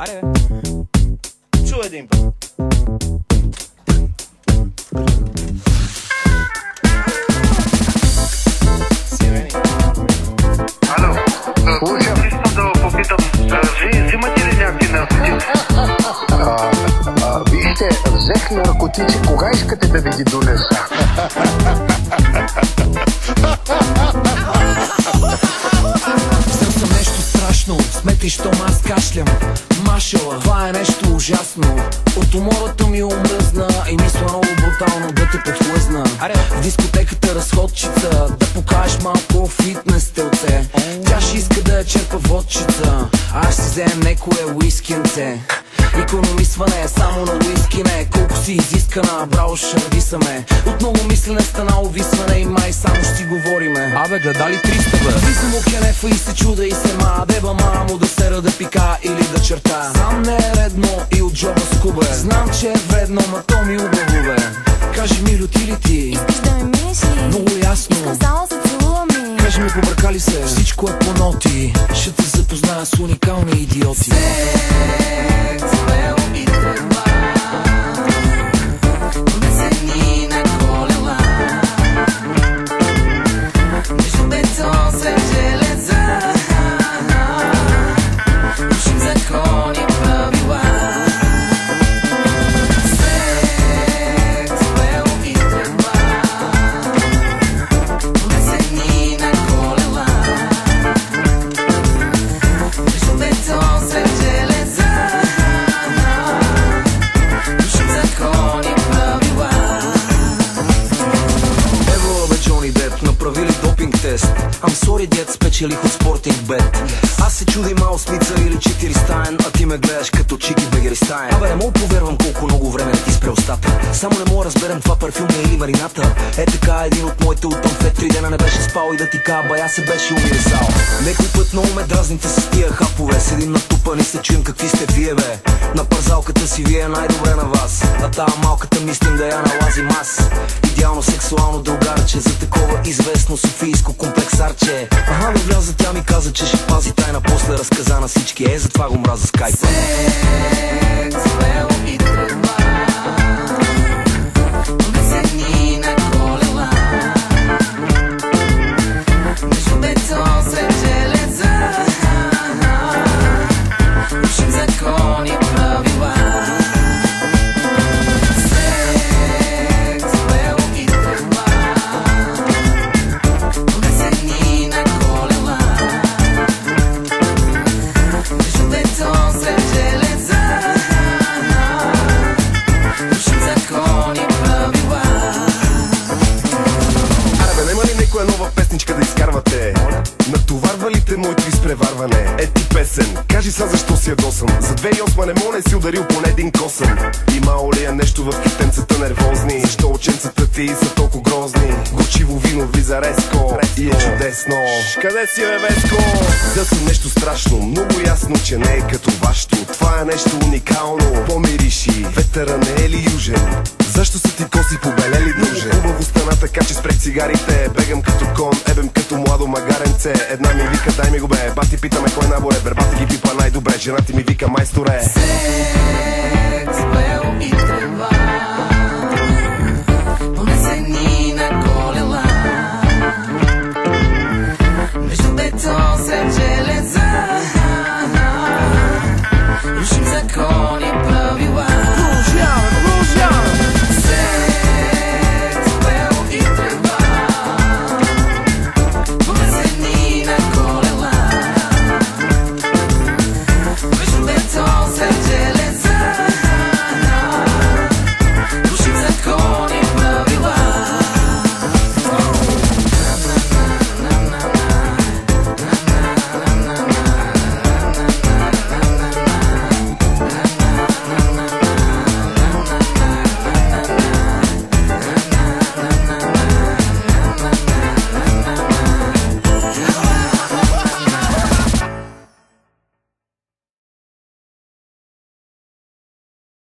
Аре, чу един път. Ало, слушам, искам да попитам, вие взимате ли някакви наркотици? Вижте, взех наркотици, кога искате да ви ги донеса? Взел съм нещо страшно, сметри, щом аз кашлям. Машала, това е нещо ужасно. От умората ми омръзна и мисля много брутално да те подхлъзна. В дискотеката разходчица, да покажеш малко фитнес телце. Тя ще иска да я черпа водчица, аз ще си взем некое уискинце. Икономисване само на уиски не, колко си изискана, браво шардисаме. От много мислене стана увисване и май само ще си говориме. Абе, гледа ли 300 бе? Влизам от кенефа и се чуда и се ма, деба мамо да сера да пика или да черта. Сам не е редно и от джоба скубе. Знам, че е вредно, ма то ми убаво бе. Кажи ми, люти ли ти? Искаш да ме минеш ли? Много ясно. Искам само за целува ми. Кажи ми, побъркали се, всичко е по ноти. Ще те запозная с уникални идиоти. Направили допинг тест. I'm sorry, дед, спечелих от спортинг бет. Аз се чуди мал смица или 400, а ти ме гледаш като чики бегеристаен. Абе, не мога повярвам колко много време не ти спре устата. Само не мога разберем това парфюм е или марината. Е така един от моите оттам в 3 дена не беше спал и да ти кажа, бая се беше умирисал. Некой път много ме дразните с тия хапове. Седим натупани, се чуем какви сте вие бе. На парзалката си вие най-добре на вас, а тая малката мислим да я налазим аз. Идеално сексуално другарче, за такова известно софийско комплексарче. Ага, да вляза, тя ми каза, че ще пази тайна, после разказа на всички. Затова го мраза скайпа. Нова песничка да изкарвате. Натоварвалите моето изпреварване. Ети песен, кажи са защо си ядосан. За 2008 не мога не си ударил поне един косъм. Имало ли е нещо в китенцата нервозни? Защо ученцата ти са толкова грозни? Горчиво вино влиза резко и е чудесно. Къде си бе, Веско? Взел съм нещо страшно, много ясно, че не е като вашето. Това е нещо уникално. Помириши, ветъра не е ли южен? Защо са ти коси побелели друже? Хубаво стана така, че спрех цигарите. Бегам като кон, ебем като младо магаренце. Една ми вика, дай ми го бе. Бати питаме кой набор е. Бербата ги пипа най-добре. Жена ти ми вика, майсторе.